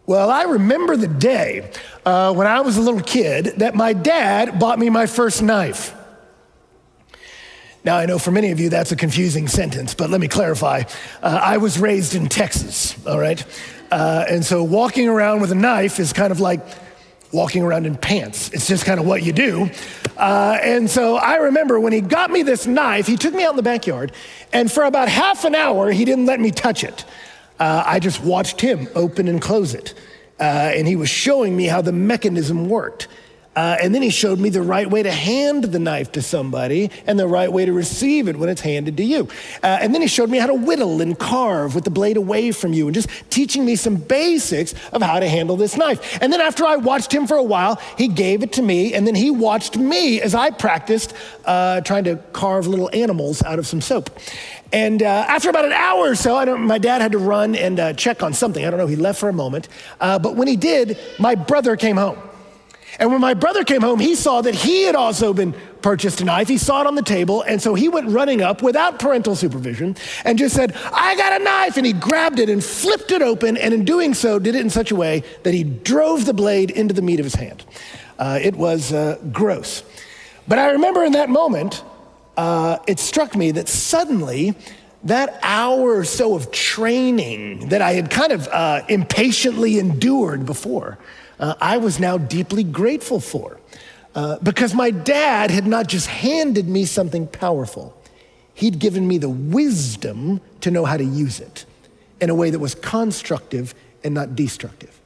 Well, I remember the day when I was a little kid that my dad bought me my first knife. Now, I know for many of you that's a confusing sentence, but let me clarify. I was raised in Texas, all right? And so walking around with a knife is kind of like walking around in pants. It's just kind of what you do. And so I remember when he got me this knife, he took me out in the backyard, and for about half an hour, he didn't let me touch it. I just watched him open and close it. And he was showing me how the mechanism worked. And then he showed me the right way to hand the knife to somebody and the right way to receive it when it's handed to you. And then he showed me how to whittle and carve with the blade away from you and just teaching me some basics of how to handle this knife. And then after I watched him for a while, he gave it to me, and then he watched me as I practiced trying to carve little animals out of some soap. And after about an hour or so, my dad had to run and check on something. I don't know, he left for a moment. But when he did, my brother came home. And when my brother came home, he saw that he had also been purchased a knife. He saw it on the table, and so he went running up without parental supervision and just said, "I got a knife," and he grabbed it and flipped it open, and in doing so, did it in such a way that he drove the blade into the meat of his hand. It was gross. But I remember in that moment, it struck me that suddenly, that hour or so of training that I had kind of impatiently endured before, I was now deeply grateful for, because my dad had not just handed me something powerful, he'd given me the wisdom to know how to use it in a way that was constructive and not destructive.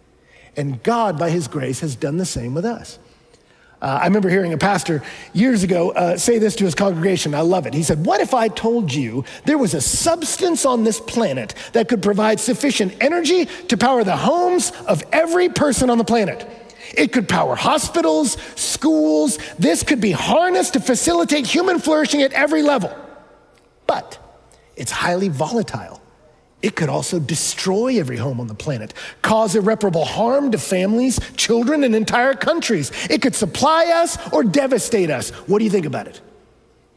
And God, by his grace, has done the same with us. I remember hearing a pastor years ago say this to his congregation. I love it. He said, "What if I told you there was a substance on this planet that could provide sufficient energy to power the homes of every person on the planet? It could power hospitals, schools. This could be harnessed to facilitate human flourishing at every level. But it's highly volatile. It could also destroy every home on the planet, cause irreparable harm to families, children, and entire countries. It could supply us or devastate us. What do you think about it?"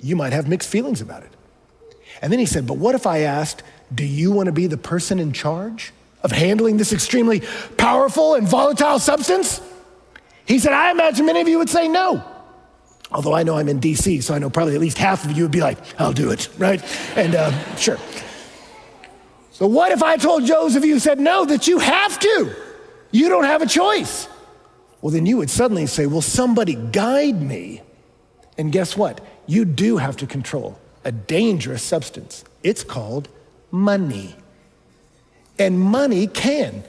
You might have mixed feelings about it. And then he said, "But what if I asked, do you want to be the person in charge of handling this extremely powerful and volatile substance?" He said, "I imagine many of you would say no. Although I know I'm in D.C., so I know probably at least half of you would be like, I'll do it, right?" And sure. So what if I told those of you who said no that you have to? You don't have a choice. Well, then you would suddenly say, "Will somebody guide me?" And guess what? You do have to control a dangerous substance. It's called money. And money can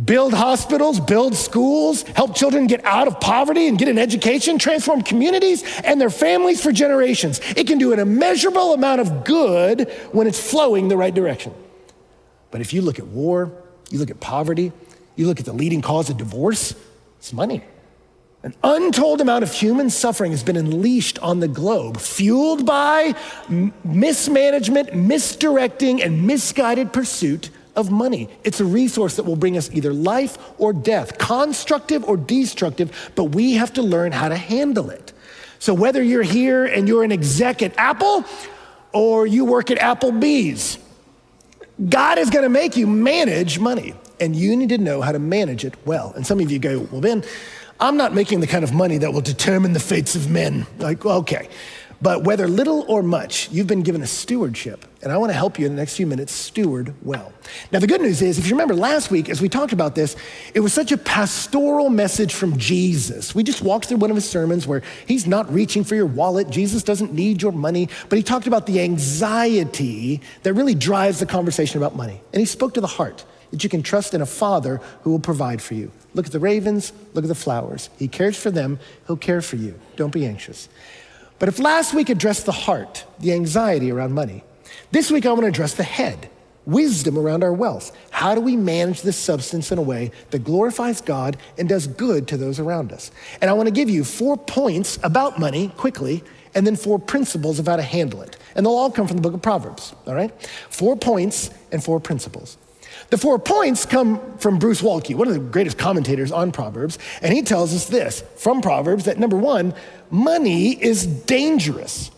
build hospitals, build schools, help children get out of poverty and get an education, transform communities and their families for generations. It can do an immeasurable amount of good when it's flowing the right direction. But if you look at war, you look at poverty, you look at the leading cause of divorce, it's money. An untold amount of human suffering has been unleashed on the globe, fueled by mismanagement, misdirecting, and misguided pursuit of money. It's a resource that will bring us either life or death, constructive or destructive, but we have to learn how to handle it. So whether you're here and you're an exec at Apple or you work at Applebee's, God is going to make you manage money, and you need to know how to manage it well. And some of you go, "Well, Ben, I'm not making the kind of money that will determine the fates of men." Like, well, okay. But whether little or much, you've been given a stewardship, and I want to help you in the next few minutes steward well. Now, the good news is, if you remember last week, as we talked about this, it was such a pastoral message from Jesus. We just walked through one of his sermons where he's not reaching for your wallet. Jesus doesn't need your money, but he talked about the anxiety that really drives the conversation about money. And he spoke to the heart, that you can trust in a father who will provide for you. Look at the ravens, look at the flowers. He cares for them, he'll care for you. Don't be anxious. But if last week addressed the heart, the anxiety around money, this week I want to address the head, wisdom around our wealth. How do we manage this substance in a way that glorifies God and does good to those around us? And I want to give you 4 points about money quickly, and then 4 principles of how to handle it. And they'll all come from the book of Proverbs, all right? 4 points and 4 principles. The 4 points come from Bruce Waltke, one of the greatest commentators on Proverbs, and he tells us this from Proverbs, that number 1, money is dangerous.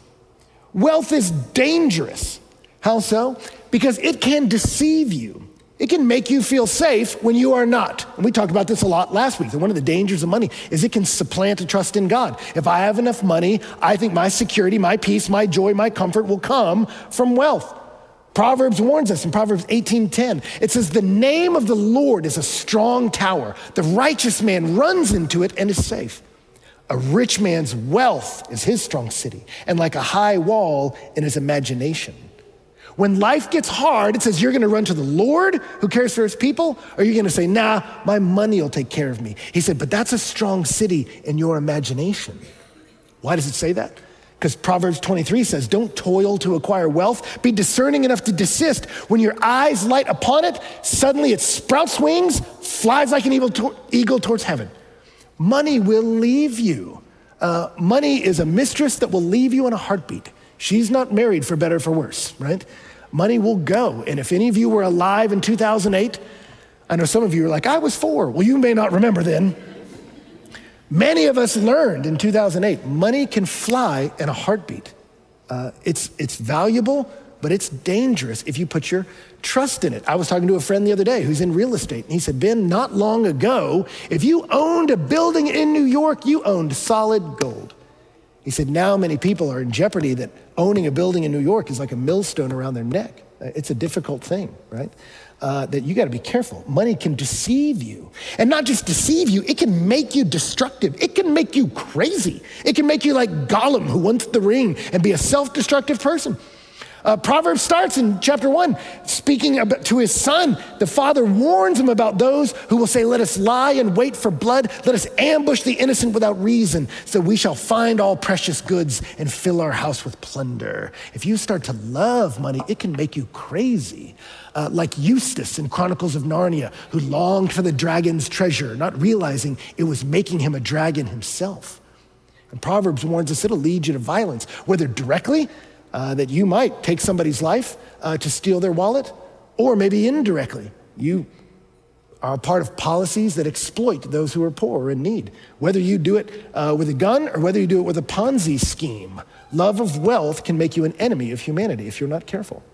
Wealth is dangerous. How so? Because it can deceive you. It can make you feel safe when you are not. And we talked about this a lot last week. That one of the dangers of money is it can supplant a trust in God. If I have enough money, I think my security, my peace, my joy, my comfort will come from wealth. Proverbs warns us in Proverbs 18:10. It says, the name of the Lord is a strong tower. The righteous man runs into it and is safe. A rich man's wealth is his strong city, and like a high wall in his imagination. When life gets hard, it says you're gonna run to the Lord who cares for his people, or you're gonna say, nah, my money will take care of me. He said, but that's a strong city in your imagination. Why does it say that? Because Proverbs 23 says, don't toil to acquire wealth. Be discerning enough to desist. When your eyes light upon it, suddenly it sprouts wings, flies like an eagle towards heaven. Money will leave you. Money is a mistress that will leave you in a heartbeat. She's not married for better or for worse, right? Money will go. And if any of you were alive in 2008, I know some of you are like, I was 4. Well, you may not remember then. Many of us learned in 2008, money can fly in a heartbeat. It's valuable, but it's dangerous if you put your trust in it. I was talking to a friend the other day who's in real estate, and he said, Ben, not long ago, if you owned a building in New York, you owned solid gold. He said, now many people are in jeopardy that owning a building in New York is like a millstone around their neck. It's a difficult thing, right? That you gotta be careful. Money can deceive you. And not just deceive you, it can make you destructive. It can make you crazy. It can make you like Gollum who wants the ring and be a self-destructive person. Proverbs starts in chapter 1, speaking to his son. The father warns him about those who will say, let us lie and wait for blood. Let us ambush the innocent without reason, so we shall find all precious goods and fill our house with plunder. If you start to love money, it can make you crazy. Like Eustace in Chronicles of Narnia, who longed for the dragon's treasure, not realizing it was making him a dragon himself. And Proverbs warns us it'll lead you to violence, whether directly, that you might take somebody's life to steal their wallet, or maybe indirectly. You are a part of policies that exploit those who are poor or in need. Whether you do it with a gun or whether you do it with a Ponzi scheme, love of wealth can make you an enemy of humanity if you're not careful.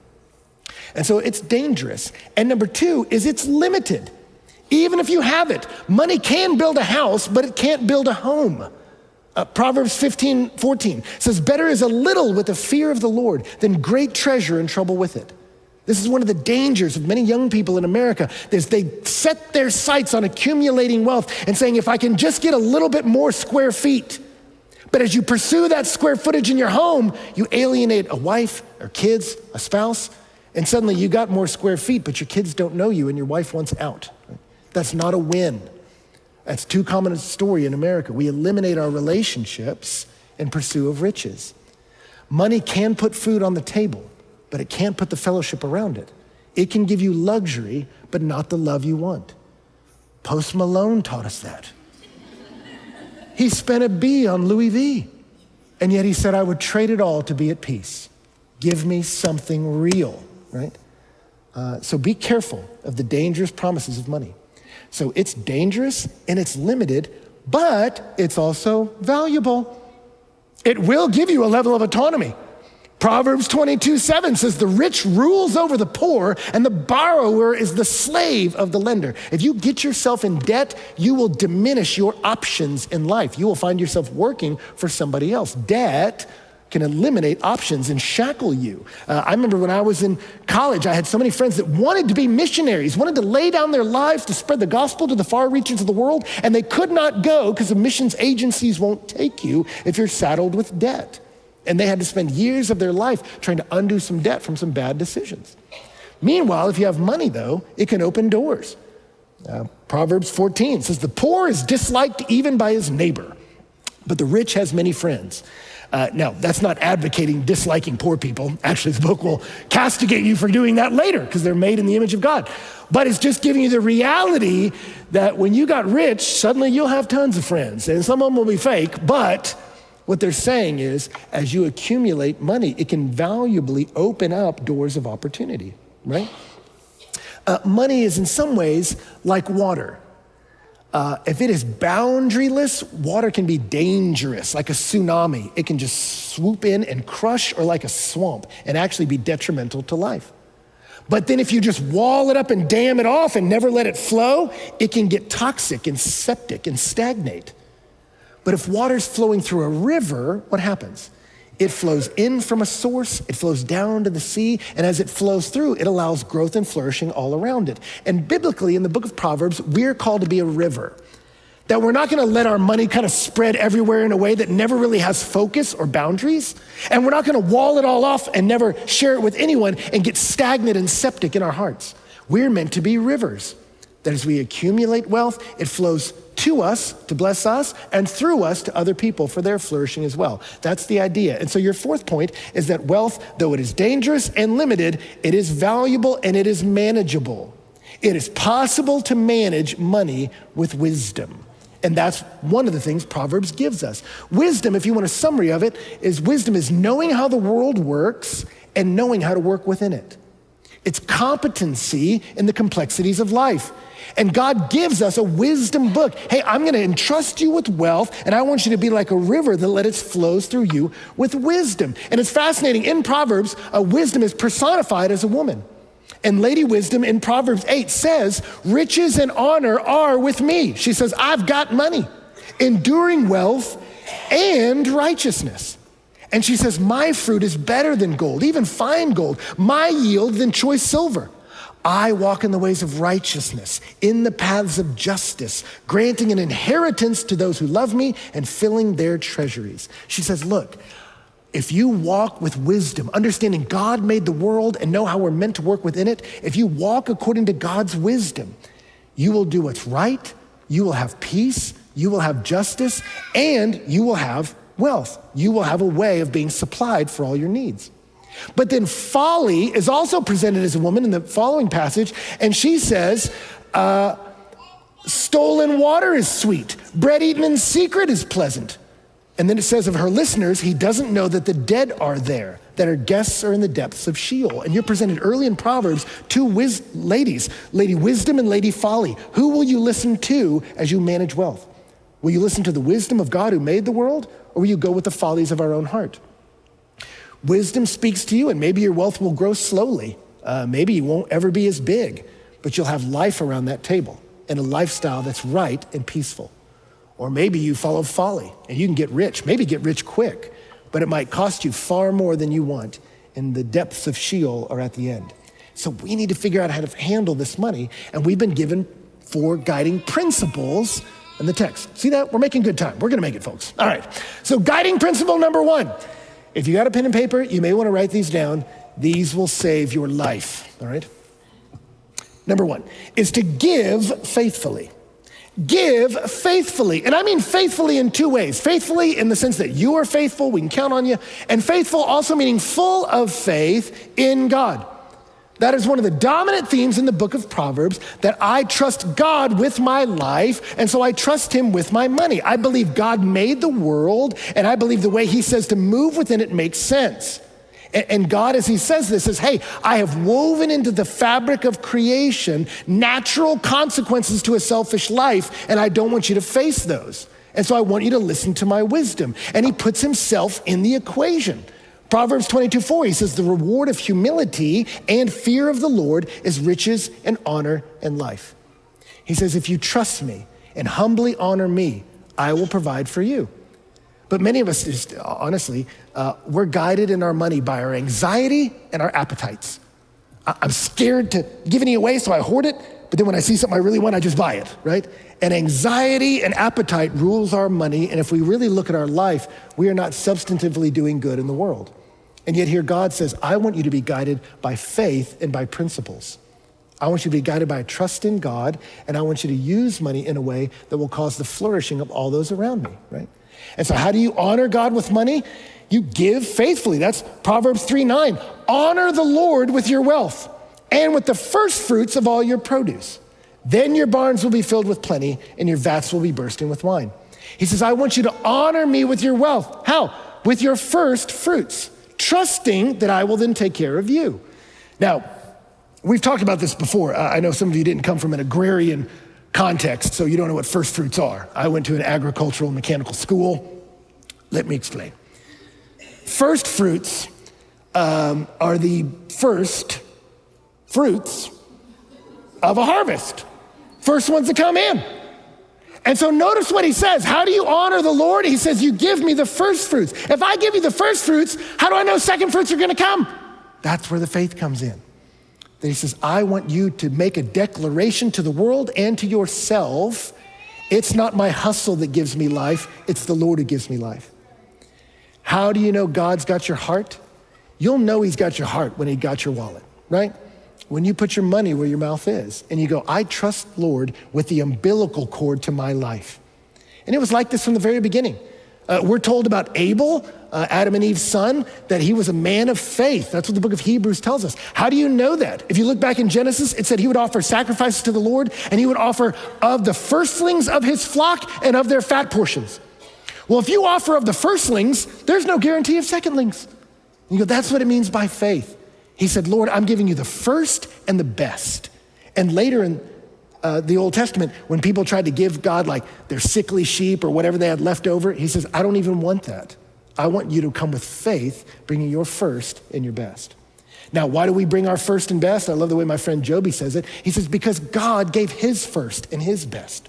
And so it's dangerous. And number 2 is it's limited. Even if you have it, money can build a house, but it can't build a home. Proverbs 15:14 says, better is a little with the fear of the Lord than great treasure and trouble with it. This is one of the dangers of many young people in America, is they set their sights on accumulating wealth and saying, if I can just get a little bit more square feet. But as you pursue that square footage in your home, you alienate a wife or kids, a spouse, and suddenly you got more square feet, but your kids don't know you and your wife wants out. That's not a win. That's too common a story in America. We eliminate our relationships in pursuit of riches. Money can put food on the table, but it can't put the fellowship around it. It can give you luxury, but not the love you want. Post Malone taught us that. He spent a B on Louis V, and yet he said, I would trade it all to be at peace. Give me something real, right? So be careful of the dangerous promises of money. So it's dangerous and it's limited, but it's also valuable. It will give you a level of autonomy. Proverbs 22:7 says, the rich rules over the poor and the borrower is the slave of the lender. If you get yourself in debt, you will diminish your options in life. You will find yourself working for somebody else. Debt can eliminate options and shackle you. I remember when I was in college, I had so many friends that wanted to be missionaries, wanted to lay down their lives to spread the gospel to the far reaches of the world, and they could not go because the missions agencies won't take you if you're saddled with debt. And they had to spend years of their life trying to undo some debt from some bad decisions. Meanwhile, if you have money though, it can open doors. Proverbs 14 says, the poor is disliked even by his neighbor, but the rich has many friends. Now, that's not advocating disliking poor people. Actually, the book will castigate you for doing that later because they're made in the image of God. But it's just giving you the reality that when you got rich, suddenly you'll have tons of friends. And some of them will be fake, but what they're saying is, as you accumulate money, it can valuably open up doors of opportunity, right? Money is in some ways like water. If it is boundaryless, water can be dangerous, like a tsunami. It can just swoop in and crush, or like a swamp, and actually be detrimental to life. But then if you just wall it up and dam it off and never let it flow, it can get toxic and septic and stagnate. But if water's flowing through a river, what happens? It flows in from a source, it flows down to the sea, and as it flows through, it allows growth and flourishing all around it. And biblically, in the book of Proverbs, we're called to be a river. That we're not gonna let our money kind of spread everywhere in a way that never really has focus or boundaries. And we're not gonna wall it all off and never share it with anyone and get stagnant and septic in our hearts. We're meant to be rivers. That as we accumulate wealth, it flows to us to bless us and through us to other people for their flourishing as well. That's the idea. And so your fourth point is that wealth, though it is dangerous and limited, it is valuable and it is manageable. It is possible to manage money with wisdom. And that's one of the things Proverbs gives us. Wisdom, if you want a summary of it, is wisdom is knowing how the world works and knowing how to work within it. It's competency in the complexities of life. And God gives us a wisdom book. Hey, I'm gonna entrust you with wealth, and I want you to be like a river that let it flows through you with wisdom. And it's fascinating, in Proverbs, wisdom is personified as a woman. And Lady Wisdom in Proverbs 8 says, riches and honor are with me. She says, I've got money, enduring wealth and righteousness. And she says, my fruit is better than gold, even fine gold, my yield than choice silver. I walk in the ways of righteousness, in the paths of justice, granting an inheritance to those who love me and filling their treasuries. She says, look, if you walk with wisdom, understanding God made the world and know how we're meant to work within it, if you walk according to God's wisdom, you will do what's right, you will have peace, you will have justice, and you will have wealth. You will have a way of being supplied for all your needs. But then folly is also presented as a woman in the following passage, and she says, stolen water is sweet, bread eaten in secret is pleasant. And then it says of her listeners, he doesn't know that the dead are there, that her guests are in the depths of Sheol. And you're presented early in Proverbs, two ladies, Lady Wisdom and Lady Folly. Who will you listen to as you manage wealth? Will you listen to the wisdom of God who made the world, or will you go with the follies of our own heart? Wisdom speaks to you, and maybe your wealth will grow slowly. Maybe you won't ever be as big, but you'll have life around that table and a lifestyle that's right and peaceful. Or maybe you follow folly and you can get rich, maybe get rich quick, but it might cost you far more than you want, and the depths of Sheol are at the end. So we need to figure out how to handle this money, and we've been given 4 guiding principles in the text. See that? We're making good time. We're gonna make it, folks. All right, so guiding principle number 1. If you got a pen and paper, you may wanna write these down. These will save your life, all right? Number 1 is to give faithfully. Give faithfully. And I mean faithfully in 2 ways. Faithfully in the sense that you are faithful, we can count on you, and faithful also meaning full of faith in God. That is one of the dominant themes in the book of Proverbs, that I trust God with my life, and so I trust him with my money. I believe God made the world, and I believe the way he says to move within it makes sense. And God, as he says this, says, hey, I have woven into the fabric of creation natural consequences to a selfish life, and I don't want you to face those. And so I want you to listen to my wisdom. And he puts himself in the equation. Proverbs 22:4, he says, the reward of humility and fear of the Lord is riches and honor and life. He says, if you trust me and humbly honor me, I will provide for you. But many of us, just honestly, we're guided in our money by our anxiety and our appetites. I'm scared to give any away, so I hoard it, but then when I see something I really want, I just buy it, right? And anxiety and appetite rules our money, and if we really look at our life, we are not substantively doing good in the world. And yet here God says, I want you to be guided by faith and by principles. I want you to be guided by a trust in God, and I want you to use money in a way that will cause the flourishing of all those around me, right? And so how do you honor God with money? You give faithfully. That's Proverbs 3:9. Honor the Lord with your wealth and with the first fruits of all your produce. Then your barns will be filled with plenty and your vats will be bursting with wine. He says, I want you to honor me with your wealth. How? With your first fruits, trusting that I will then take care of you. Now, we've talked about this before. I know some of you didn't come from an agrarian context, so you don't know what first fruits are. I went to an agricultural mechanical school. Let me explain. First fruits are the first fruits of a harvest. First ones to come in. And so notice what he says. How do you honor the Lord? He says, you give me the first fruits. If I give you the first fruits, how do I know second fruits are gonna come? That's where the faith comes in. That he says, I want you to make a declaration to the world and to yourself. It's not my hustle that gives me life, it's the Lord who gives me life. How do you know God's got your heart? You'll know he's got your heart when he got your wallet, right? When you put your money where your mouth is and you go, I trust Lord with the umbilical cord to my life. And it was like this from the very beginning. We're told about Abel, Adam and Eve's son, that he was a man of faith. That's what the book of Hebrews tells us. How do you know that? If you look back in Genesis, it said he would offer sacrifices to the Lord and he would offer of the firstlings of his flock and of their fat portions. Well, if you offer of the firstlings, there's no guarantee of secondlings. And you go, that's what it means by faith. He said, Lord, I'm giving you the first and the best. And later in the Old Testament, when people tried to give God like their sickly sheep or whatever they had left over, he says, I don't even want that. I want you to come with faith, bringing your first and your best. Now, why do we bring our first and best? I love the way my friend Joby says it. He says, because God gave his first and his best.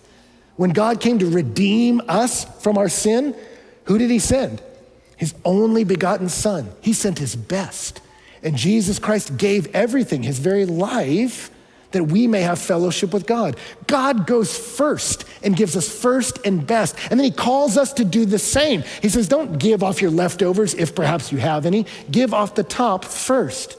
When God came to redeem us from our sin, who did he send? His only begotten son. He sent his best. And Jesus Christ gave everything, his very life, that we may have fellowship with God. God goes first and gives us first and best. And then he calls us to do the same. He says, don't give off your leftovers, if perhaps you have any. Give off the top first.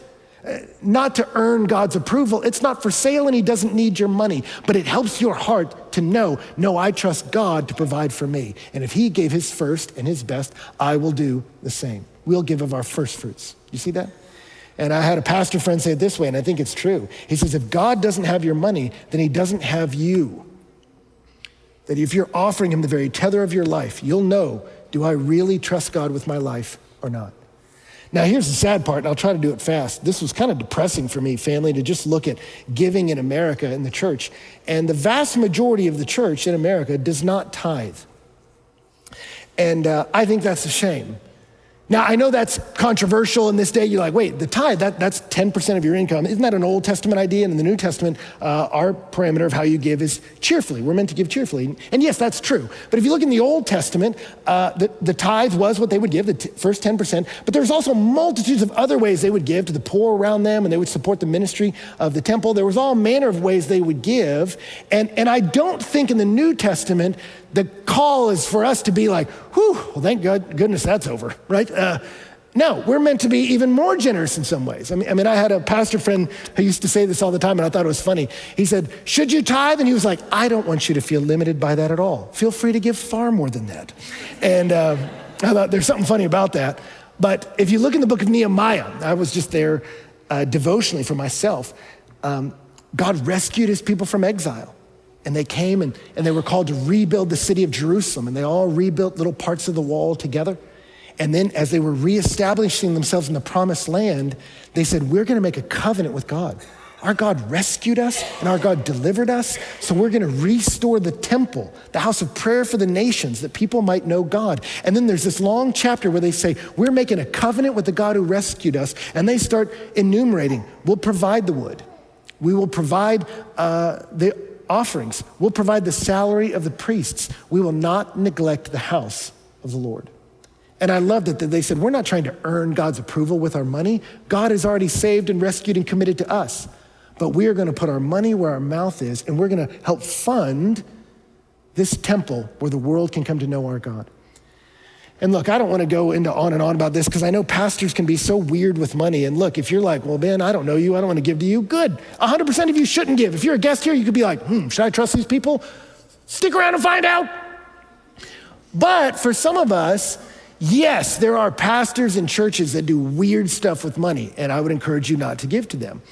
Not to earn God's approval. It's not for sale and he doesn't need your money, but it helps your heart to know, no, I trust God to provide for me. And if he gave his first and his best, I will do the same. We'll give of our first fruits. You see that? And I had a pastor friend say it this way, and I think it's true. He says, if God doesn't have your money, then he doesn't have you. That if you're offering him the very tether of your life, you'll know, do I really trust God with my life or not? Now, here's the sad part, and I'll try to do it fast. This was kind of depressing for me, family, to just look at giving in America in the church. And the vast majority of the church in America does not tithe. And I think that's a shame. Now, I know that's controversial in this day. You're like, wait, the tithe, that's 10% of your income. Isn't that an Old Testament idea? And in the New Testament, our parameter of how you give is cheerfully. We're meant to give cheerfully. And yes, that's true. But if you look in the Old Testament, the tithe was what they would give, the first 10%. But there's also multitudes of other ways they would give to the poor around them, and they would support the ministry of the temple. There was all manner of ways they would give. And I don't think in the New Testament, the call is for us to be like, whew, well, thank goodness that's over, right? No, we're meant to be even more generous in some ways. I mean, I had a pastor friend who used to say this all the time, and I thought it was funny. He said, should you tithe? And he was like, I don't want you to feel limited by that at all. Feel free to give far more than that. And I thought there's something funny about that. But if you look in the book of Nehemiah, I was just there devotionally for myself. God rescued his people from exile. And they came and they were called to rebuild the city of Jerusalem. And they all rebuilt little parts of the wall together. And then as they were reestablishing themselves in the promised land, they said, we're gonna make a covenant with God. Our God rescued us and our God delivered us. So we're gonna restore the temple, the house of prayer for the nations, that people might know God. And then there's this long chapter where they say, we're making a covenant with the God who rescued us. And they start enumerating, we'll provide the wood. We will provide the offerings. We'll provide the salary of the priests. We will not neglect the house of the Lord. And I loved it that they said, we're not trying to earn God's approval with our money. God has already saved and rescued and committed to us. But we are gonna put our money where our mouth is, and we're gonna help fund this temple where the world can come to know our God. And look, I don't wanna go into on and on about this because I know pastors can be so weird with money. And look, if you're like, well, Ben, I don't know you, I don't wanna give to you, good. 100% of you shouldn't give. If you're a guest here, you could be like, should I trust these people? Stick around and find out. But for some of us, yes, there are pastors and churches that do weird stuff with money, and I would encourage you not to give to them.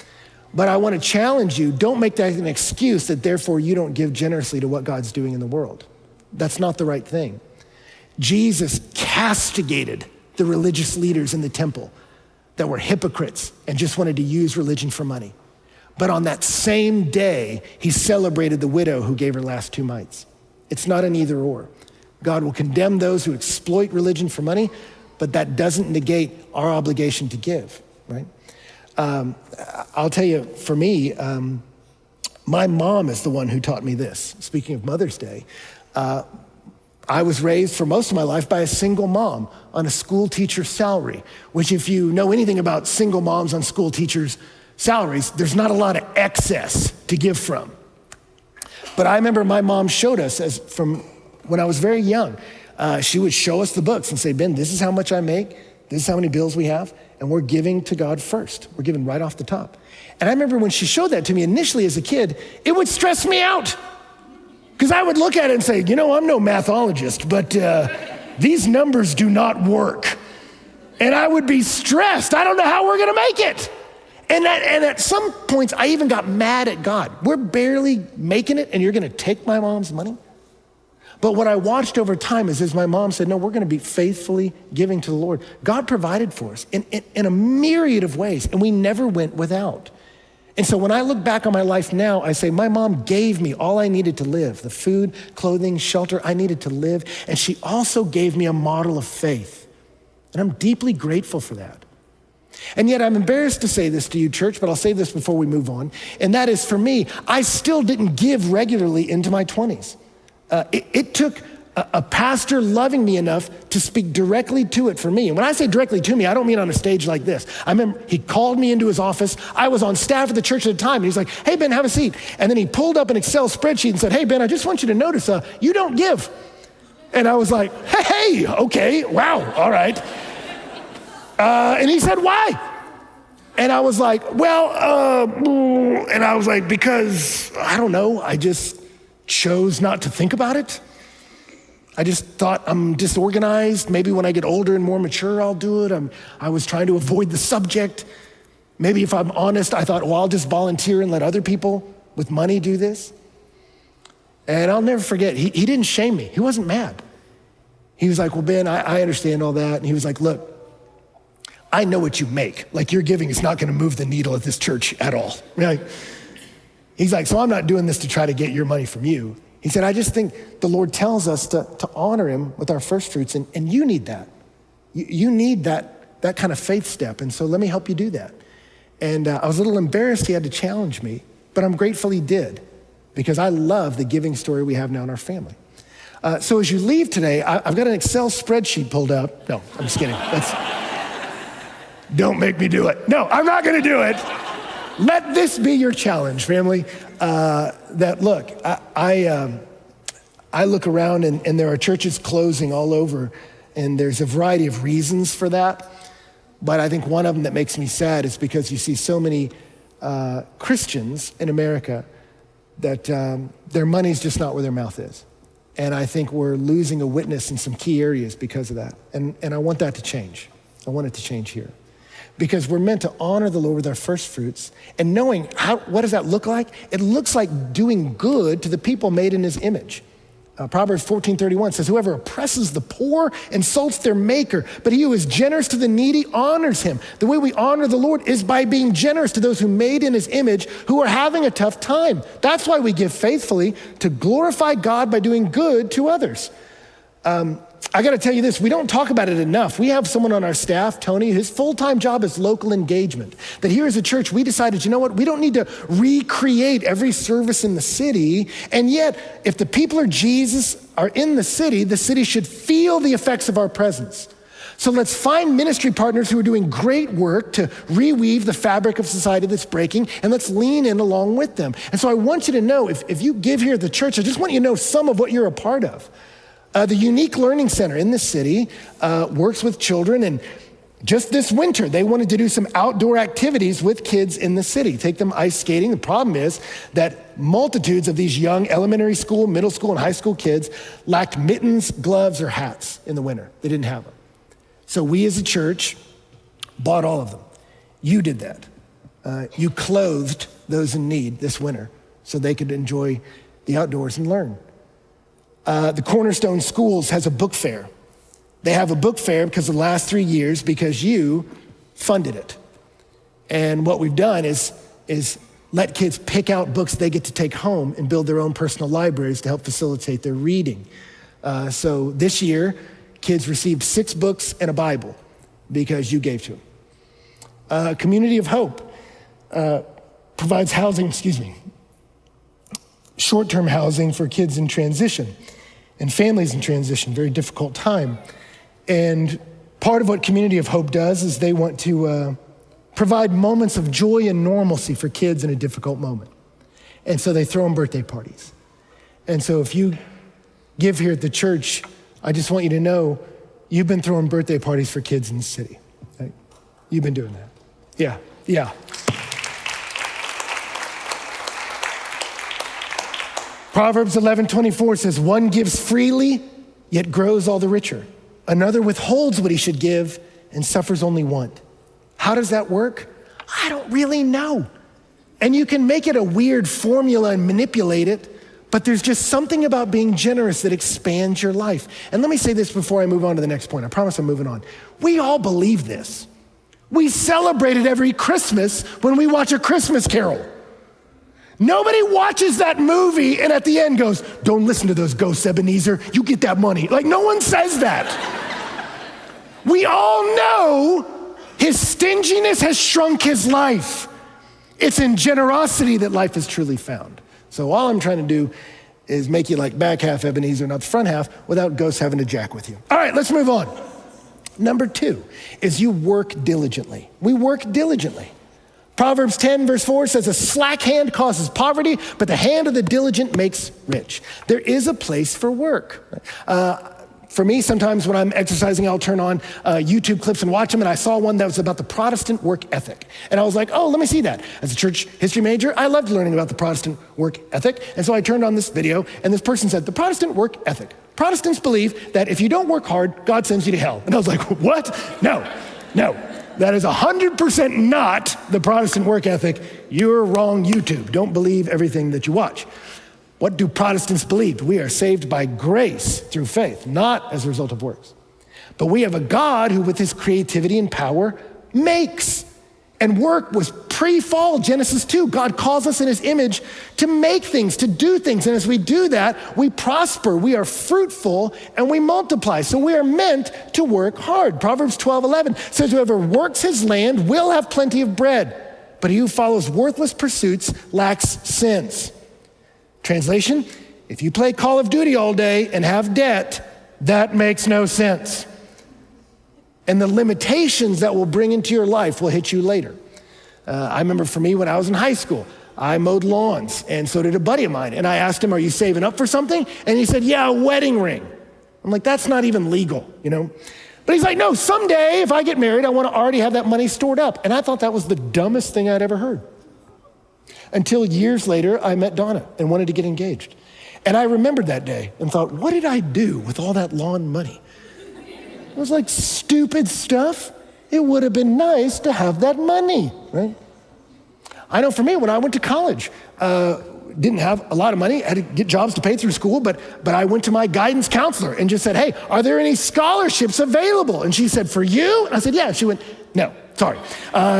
But I wanna challenge you, don't make that an excuse that therefore you don't give generously to what God's doing in the world. That's not the right thing. Jesus castigated the religious leaders in the temple that were hypocrites and just wanted to use religion for money. But on that same day, he celebrated the widow who gave her last 2 mites. It's not an either or. God will condemn those who exploit religion for money, but that doesn't negate our obligation to give, right? I'll tell you, for me, my mom is the one who taught me this. Speaking of Mother's Day, I was raised for most of my life by a single mom on a school teacher's salary, which if you know anything about single moms on school teachers' salaries, there's not a lot of excess to give from. But I remember my mom showed us from when I was very young, she would show us the books and say, Ben, this is how much I make, this is how many bills we have, and we're giving to God first. We're giving right off the top. And I remember when she showed that to me initially as a kid, it would stress me out. Because I would look at it and say, I'm no mathologist, but these numbers do not work. And I would be stressed. I don't know how we're gonna make it. And at some points, I even got mad at God. We're barely making it, and you're gonna take my mom's money? But what I watched over time is as my mom said, no, we're gonna be faithfully giving to the Lord. God provided for us in a myriad of ways, and we never went without. And so when I look back on my life now, I say, my mom gave me all I needed to live, the food, clothing, shelter I needed to live, and she also gave me a model of faith. And I'm deeply grateful for that. And yet I'm embarrassed to say this to you, church, but I'll say this before we move on. And that is, for me, I still didn't give regularly into my 20s. It took a pastor loving me enough to speak directly to it for me. And when I say directly to me, I don't mean on a stage like this. I remember he called me into his office. I was on staff at the church at the time. And he's like, hey, Ben, have a seat. And then he pulled up an Excel spreadsheet and said, hey, Ben, I just want you to notice, you don't give. And I was like, hey, okay, wow, all right. And he said, why? And I was like, because, I don't know, I just chose not to think about it. I just thought I'm disorganized. Maybe when I get older and more mature, I'll do it. I was trying to avoid the subject. Maybe if I'm honest, I thought, I'll just volunteer and let other people with money do this. And I'll never forget, he didn't shame me. He wasn't mad. He was like, well, Ben, I understand all that. And he was like, look, I know what you make. Like, your giving is not gonna move the needle at this church at all. Right? He's like, so I'm not doing this to try to get your money from you. He said, I just think the Lord tells us to honor him with our first fruits, and you need that. You need that kind of faith step, and so let me help you do that. And I was a little embarrassed he had to challenge me, but I'm grateful he did, because I love the giving story we have now in our family. So as you leave today, I've got an Excel spreadsheet pulled up. No, I'm just kidding. Don't make me do it. No, I'm not gonna do it. Let this be your challenge, family. That look, I look around and there are churches closing all over, and there's a variety of reasons for that. But I think one of them that makes me sad is because you see so many Christians in America that their money's just not where their mouth is. And I think we're losing a witness in some key areas because of that. And I want that to change. I want it to change here. Because we're meant to honor the Lord with our first fruits, and knowing what does that look like? It looks like doing good to the people made in his image. Proverbs 14:31 says, whoever oppresses the poor insults their maker, but he who is generous to the needy honors him. The way we honor the Lord is by being generous to those who made in his image, who are having a tough time. That's why we give faithfully, to glorify God by doing good to others. I gotta tell you this, we don't talk about it enough. We have someone on our staff, Tony, his full-time job is local engagement. That here as a church, we decided, you know what, we don't need to recreate every service in the city, and yet, if the people of Jesus are in the city should feel the effects of our presence. So let's find ministry partners who are doing great work to reweave the fabric of society that's breaking, and let's lean in along with them. And so I want you to know, if you give here at the church, I just want you to know some of what you're a part of. The Unique Learning Center in the city works with children, and just this winter, they wanted to do some outdoor activities with kids in the city, take them ice skating. The problem is that multitudes of these young elementary school, middle school, and high school kids lacked mittens, gloves, or hats in the winter. They didn't have them. So we as a church bought all of them. You did that. You clothed those in need this winter so they could enjoy the outdoors and learn. The Cornerstone Schools has a book fair. They have a book fair because the last 3 years, because you funded it. And what we've done is let kids pick out books they get to take home and build their own personal libraries to help facilitate their reading. So this year, kids received 6 books and a Bible because you gave to them. Community of Hope provides housing, short-term housing for kids in transition and families in transition, very difficult time. And part of what Community of Hope does is they want to provide moments of joy and normalcy for kids in a difficult moment. And so they throw them birthday parties. And so if you give here at the church, I just want you to know you've been throwing birthday parties for kids in the city. Right? You've been doing that. Yeah. Proverbs 11:24 says, one gives freely, yet grows all the richer. Another withholds what he should give and suffers only want. How does that work? I don't really know. And you can make it a weird formula and manipulate it, but there's just something about being generous that expands your life. And let me say this before I move on to the next point. I promise I'm moving on. We all believe this. We celebrate it every Christmas when we watch A Christmas Carol. Nobody watches that movie and at the end goes, don't listen to those ghosts, Ebenezer, you get that money. Like, no one says that. We all know his stinginess has shrunk his life. It's in generosity that life is truly found. So all I'm trying to do is make you like back half Ebenezer, not the front half, without ghosts having to jack with you. All right, let's move on. Number 2 is you work diligently. We work diligently. Proverbs 10 verse 4 says, a slack hand causes poverty, but the hand of the diligent makes rich. There is a place for work. For me, sometimes when I'm exercising, I'll turn on YouTube clips and watch them, and I saw one that was about the Protestant work ethic. And I was like, oh, let me see that. As a church history major, I loved learning about the Protestant work ethic. And so I turned on this video, and this person said, the Protestant work ethic. Protestants believe that if you don't work hard, God sends you to hell. And I was like, what? No. That is 100% not the Protestant work ethic. You're wrong, YouTube. Don't believe everything that you watch. What do Protestants believe? We are saved by grace through faith, not as a result of works. But we have a God who, with his creativity and power, makes. And work was pre-fall, Genesis 2. God calls us in his image to make things, to do things. And as we do that, we prosper, we are fruitful, and we multiply. So we are meant to work hard. Proverbs 12:11 says, whoever works his land will have plenty of bread, but he who follows worthless pursuits lacks sense. Translation, if you play Call of Duty all day and have debt, that makes no sense. And the limitations that will bring into your life will hit you later. I remember for me when I was in high school, I mowed lawns, and so did a buddy of mine. And I asked him, are you saving up for something? And he said, yeah, a wedding ring. I'm like, that's not even legal, But he's like, no, someday if I get married, I want to already have that money stored up. And I thought that was the dumbest thing I'd ever heard. Until years later, I met Donna and wanted to get engaged. And I remembered that day and thought, what did I do with all that lawn money? It was like stupid stuff. It would have been nice to have that money, right? I know for me, when I went to college, didn't have a lot of money, had to get jobs to pay through school, but I went to my guidance counselor and just said, hey, are there any scholarships available? And she said, for you? And I said, yeah. She went, no, sorry.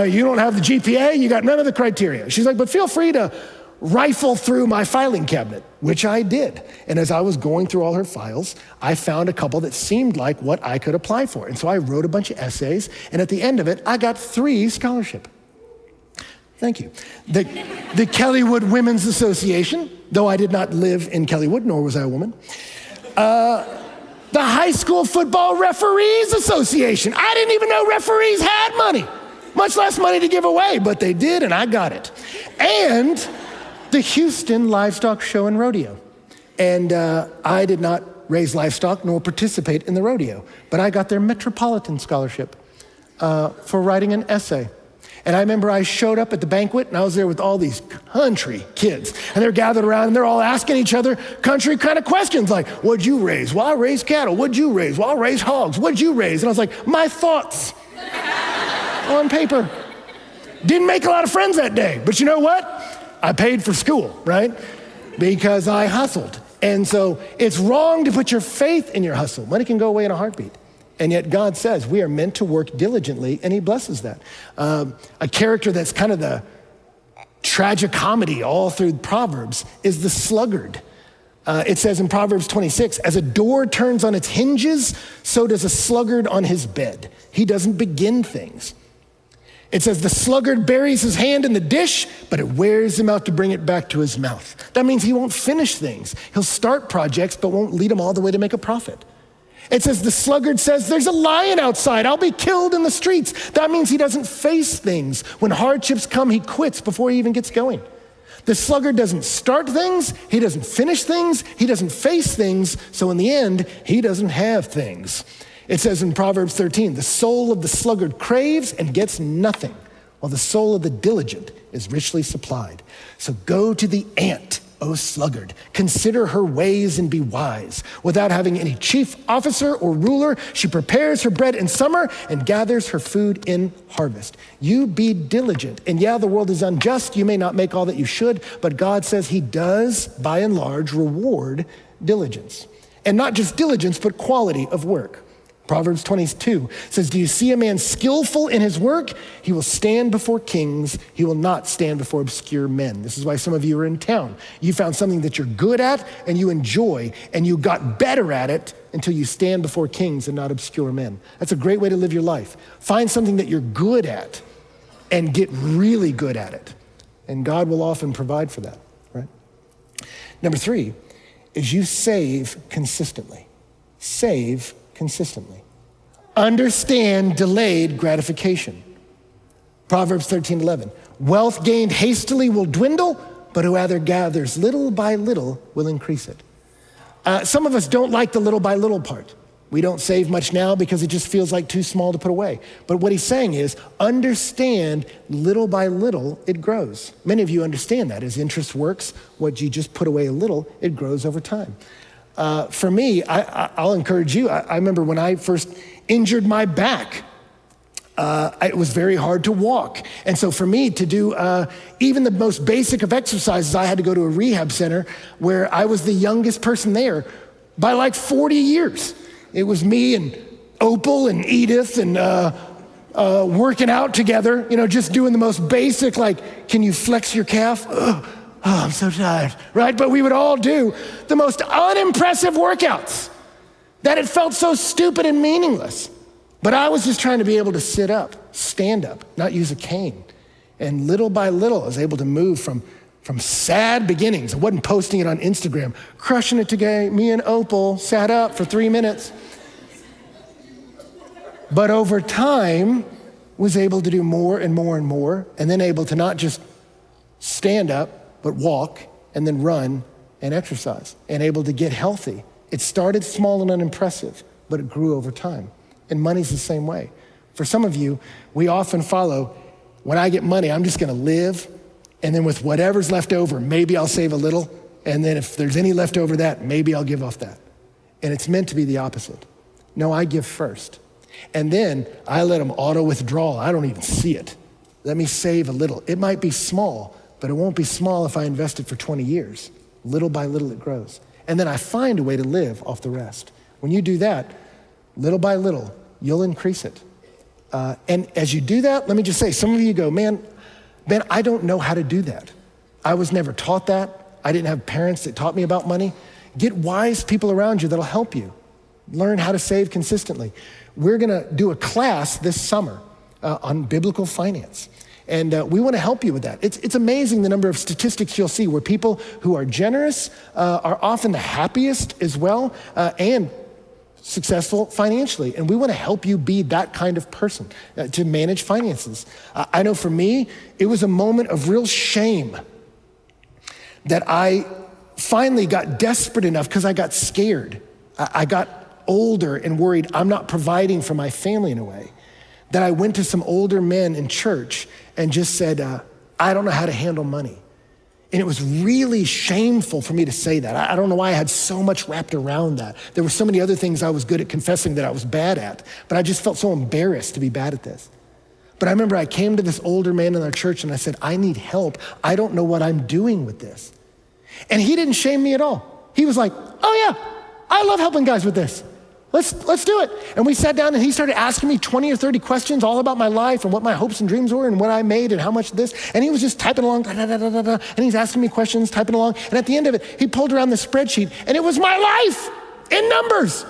You don't have the GPA, you got none of the criteria. She's like, but feel free to rifle through my filing cabinet, which I did. And as I was going through all her files, I found a couple that seemed like what I could apply for. And so I wrote a bunch of essays, and at the end of it, I got 3 scholarships. Thank you. The Kellywood Women's Association, though I did not live in Kellywood, nor was I a woman. The High School Football Referees Association. I didn't even know referees had money, much less money to give away, but they did, and I got it. And the Houston Livestock Show and Rodeo. And I did not raise livestock nor participate in the rodeo, but I got their Metropolitan Scholarship for writing an essay. And I remember I showed up at the banquet and I was there with all these country kids. And they're gathered around and they're all asking each other country kind of questions like, what'd you raise? Well, I raised cattle. What'd you raise? Well, I raised hogs. What'd you raise? And I was like, my thoughts on paper. Didn't make a lot of friends that day, but you know what? I paid for school, right? Because I hustled. And so it's wrong to put your faith in your hustle. Money can go away in a heartbeat. And yet God says we are meant to work diligently, and he blesses that. A character that's kind of the tragicomedy all through Proverbs is the sluggard. It says in Proverbs 26, as a door turns on its hinges, so does a sluggard on his bed. He doesn't begin things. It says the sluggard buries his hand in the dish, but it wears him out to bring it back to his mouth. That means he won't finish things. He'll start projects, but won't lead them all the way to make a profit. It says the sluggard says, there's a lion outside, I'll be killed in the streets. That means he doesn't face things. When hardships come, he quits before he even gets going. The sluggard doesn't start things, he doesn't finish things, he doesn't face things, so in the end, he doesn't have things. It says in Proverbs 13, the soul of the sluggard craves and gets nothing, while the soul of the diligent is richly supplied. So go to the ant, O sluggard, consider her ways and be wise. Without having any chief officer or ruler, she prepares her bread in summer and gathers her food in harvest. You be diligent. And yeah, the world is unjust. You may not make all that you should, but God says he does, by and large, reward diligence. And not just diligence, but quality of work. Proverbs 22 says, do you see a man skillful in his work? He will stand before kings. He will not stand before obscure men. This is why some of you are in town. You found something that you're good at and you enjoy, and you got better at it until you stand before kings and not obscure men. That's a great way to live your life. Find something that you're good at and get really good at it. And God will often provide for that, right? Number 3 is you save consistently. Save consistently. Understand delayed gratification. Proverbs 13:11. Wealth gained hastily will dwindle, but whoever gathers little by little will increase it. Some of us don't like the little by little part. We don't save much now because it just feels like too small to put away. But what he's saying is, understand little by little, it grows. Many of you understand that. As interest works, what you just put away a little, it grows over time. For me, I'll encourage you. I remember when I first injured my back, it was very hard to walk. And so for me to do even the most basic of exercises, I had to go to a rehab center where I was the youngest person there by like 40 years. It was me and Opal and Edith and working out together, just doing the most basic, like, can you flex your calf? Oh, I'm so tired, right? But we would all do the most unimpressive workouts that it felt so stupid and meaningless. But I was just trying to be able to sit up, stand up, not use a cane. And little by little, I was able to move from sad beginnings. I wasn't posting it on Instagram, crushing it today. Me and Opal sat up for 3 minutes. But over time, was able to do more and more and more, and then able to not just stand up, but walk and then run and exercise and able to get healthy. It started small and unimpressive, but it grew over time. And money's the same way. For some of you, we often follow, when I get money, I'm just gonna live, and then with whatever's left over, maybe I'll save a little, and then if there's any left over that, maybe I'll give off that. And it's meant to be the opposite. No, I give first. And then I let them auto withdraw. I don't even see it. Let me save a little. It might be small, but it won't be small if I invest it for 20 years. Little by little it grows. And then I find a way to live off the rest. When you do that, little by little, you'll increase it. And as you do that, let me just say, some of you go, man, Ben, I don't know how to do that. I was never taught that. I didn't have parents that taught me about money. Get wise people around you that'll help you. Learn how to save consistently. We're gonna do a class this summer on biblical finance. And we want to help you with that. It's amazing the number of statistics you'll see where people who are generous are often the happiest as well and successful financially. And we want to help you be that kind of person to manage finances. I know for me, it was a moment of real shame that I finally got desperate enough because I got scared. I got older and worried I'm not providing for my family in a way, that I went to some older men in church and just said, I don't know how to handle money. And it was really shameful for me to say that. I don't know why I had so much wrapped around that. There were so many other things I was good at confessing that I was bad at, but I just felt so embarrassed to be bad at this. But I remember I came to this older man in our church and I said, I need help. I don't know what I'm doing with this. And he didn't shame me at all. He was like, oh yeah, I love helping guys with this. Let's do it. And we sat down and he started asking me 20 or 30 questions all about my life and what my hopes and dreams were and what I made and how much this. And he was just typing along, and he's asking me questions, typing along. And at the end of it, he pulled around the spreadsheet and it was my life in numbers.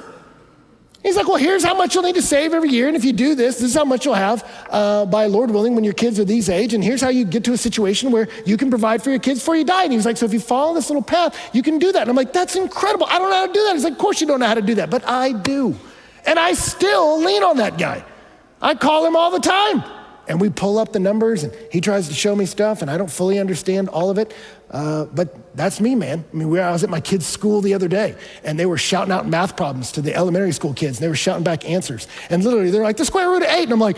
He's like, well, here's how much you'll need to save every year. And if you do this, this is how much you'll have by Lord willing when your kids are these age. And here's how you get to a situation where you can provide for your kids before you die. And he was like, so if you follow this little path, you can do that. And I'm like, that's incredible. I don't know how to do that. He's like, of course you don't know how to do that, but I do. And I still lean on that guy. I call him all the time. And we pull up the numbers and he tries to show me stuff and I don't fully understand all of it. But that's me, man. I mean, I was at my kids' school the other day and they were shouting out math problems to the elementary school kids and they were shouting back answers. And literally they're like, the square root of 8. And I'm like,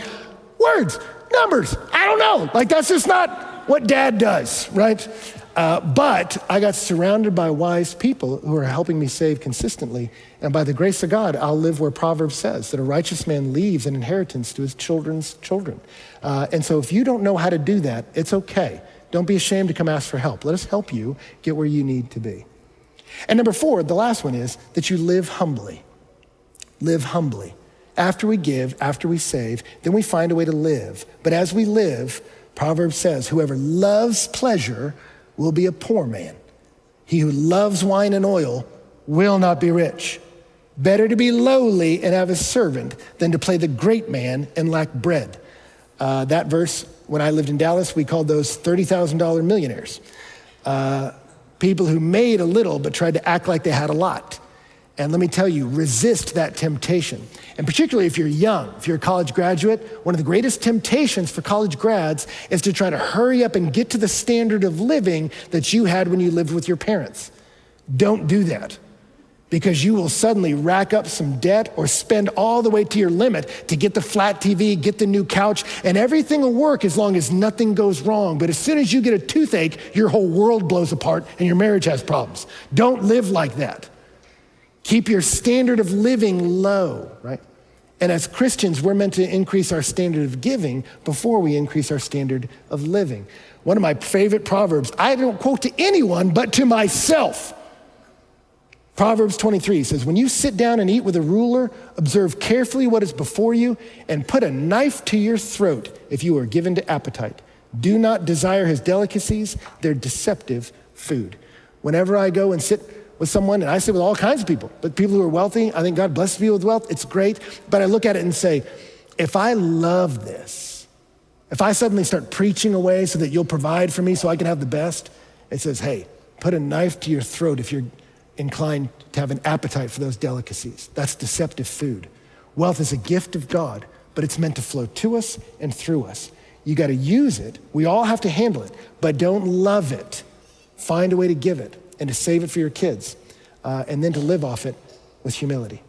words, numbers, I don't know. Like that's just not what dad does, right? But I got surrounded by wise people who are helping me save consistently. And by the grace of God, I'll live where Proverbs says that a righteous man leaves an inheritance to his children's children. And so if you don't know how to do that, it's okay. Don't be ashamed to come ask for help. Let us help you get where you need to be. And number 4, the last one is that you live humbly. Live humbly. After we give, after we save, then we find a way to live. But as we live, Proverbs says, whoever loves pleasure will be a poor man. He who loves wine and oil will not be rich. Better to be lowly and have a servant than to play the great man and lack bread. That verse, when I lived in Dallas, we called those $30,000 millionaires. People who made a little but tried to act like they had a lot. And let me tell you, resist that temptation. And particularly if you're young, if you're a college graduate, one of the greatest temptations for college grads is to try to hurry up and get to the standard of living that you had when you lived with your parents. Don't do that, because you will suddenly rack up some debt or spend all the way to your limit to get the flat TV, get the new couch, and everything will work as long as nothing goes wrong. But as soon as you get a toothache, your whole world blows apart and your marriage has problems. Don't live like that. Keep your standard of living low, right? And as Christians, we're meant to increase our standard of giving before we increase our standard of living. One of my favorite Proverbs, I don't quote to anyone but to myself. Proverbs 23 says, when you sit down and eat with a ruler, observe carefully what is before you and put a knife to your throat if you are given to appetite. Do not desire his delicacies, they're deceptive food. Whenever I go and sit with someone, and I sit with all kinds of people, but people who are wealthy, I think God blesses people with wealth, it's great. But I look at it and say, if I love this, if I suddenly start preaching away so that you'll provide for me so I can have the best, it says, hey, put a knife to your throat if you're inclined to have an appetite for those delicacies. That's deceptive food. Wealth is a gift of God, but it's meant to flow to us and through us. You got to use it. We all have to handle it, but don't love it. Find a way to give it and to save it for your kids, and then to live off it with humility.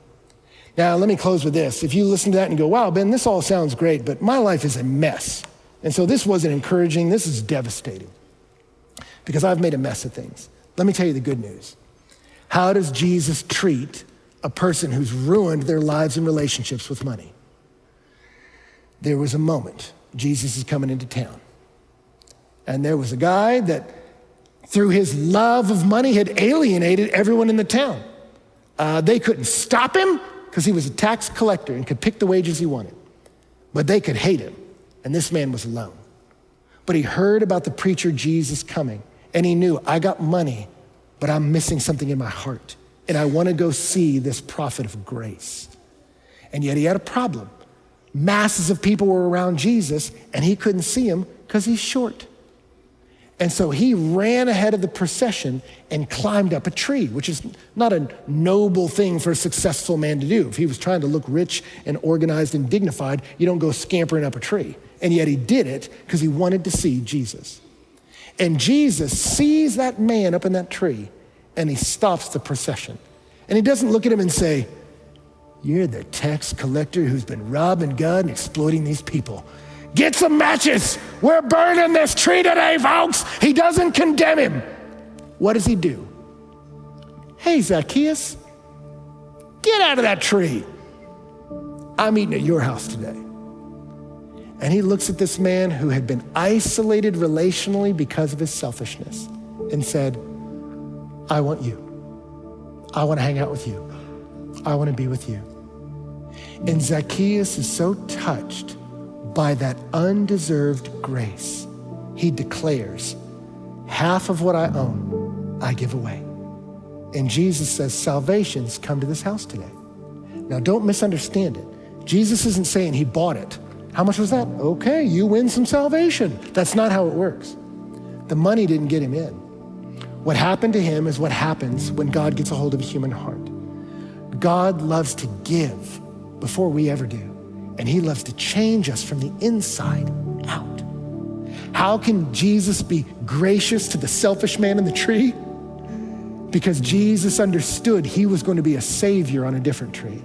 Now, let me close with this. If you listen to that and go, wow, Ben, this all sounds great, but my life is a mess. And so this wasn't encouraging, this is devastating, because I've made a mess of things. Let me tell you the good news. How does Jesus treat a person who's ruined their lives and relationships with money? There was a moment, Jesus is coming into town, and there was a guy that through his love of money had alienated everyone in the town. They couldn't stop him because he was a tax collector and could pick the wages he wanted, but they could hate him, and this man was alone. But he heard about the preacher Jesus coming, and he knew, I got money, but I'm missing something in my heart, and I want to go see this prophet of grace. And yet he had a problem. Masses of people were around Jesus, and he couldn't see him because he's short. And so he ran ahead of the procession and climbed up a tree, which is not a noble thing for a successful man to do. If he was trying to look rich and organized and dignified, you don't go scampering up a tree. And yet he did it because he wanted to see Jesus. And Jesus sees that man up in that tree, and he stops the procession. And he doesn't look at him and say, you're the tax collector who's been robbing God and exploiting these people. Get some matches. We're burning this tree today, folks. He doesn't condemn him. What does he do? Hey, Zacchaeus, get out of that tree. I'm eating at your house today. And he looks at this man who had been isolated relationally because of his selfishness and said, I want you. I want to hang out with you. I want to be with you. And Zacchaeus is so touched by that undeserved grace, he declares, half of what I own, I give away. And Jesus says, salvation's come to this house today. Now, don't misunderstand it. Jesus isn't saying he bought it. How much was that? Okay, you win some salvation. That's not how it works. The money didn't get him in. What happened to him is what happens when God gets a hold of a human heart. God loves to give before we ever do. And he loves to change us from the inside out. How can Jesus be gracious to the selfish man in the tree? Because Jesus understood he was going to be a savior on a different tree.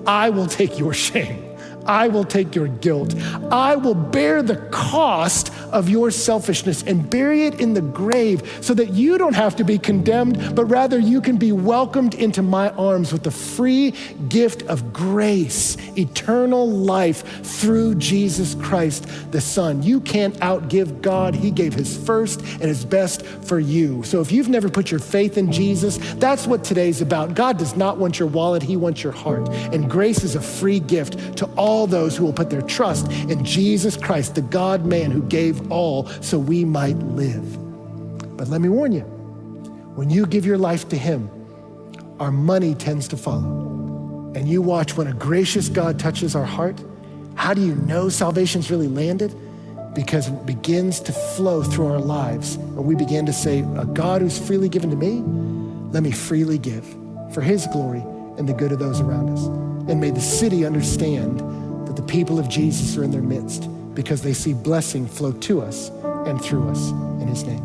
I will take your shame. I will take your guilt. I will bear the cost of your selfishness and bury it in the grave so that you don't have to be condemned, but rather you can be welcomed into my arms with the free gift of grace, eternal life through Jesus Christ, the Son. You can't outgive God. He gave his first and his best for you. So if you've never put your faith in Jesus, that's what today's about. God does not want your wallet. He wants your heart. And grace is a free gift to all those who will put their trust in Jesus Christ, the God-man who gave all so we might live. But let me warn you, when you give your life to him, our money tends to follow. And you watch when a gracious God touches our heart, how do you know salvation's really landed? Because it begins to flow through our lives. When we begin to say, a God who's freely given to me, let me freely give for his glory and the good of those around us. And may the city understand that the people of Jesus are in their midst because they see blessing flow to us and through us in his name.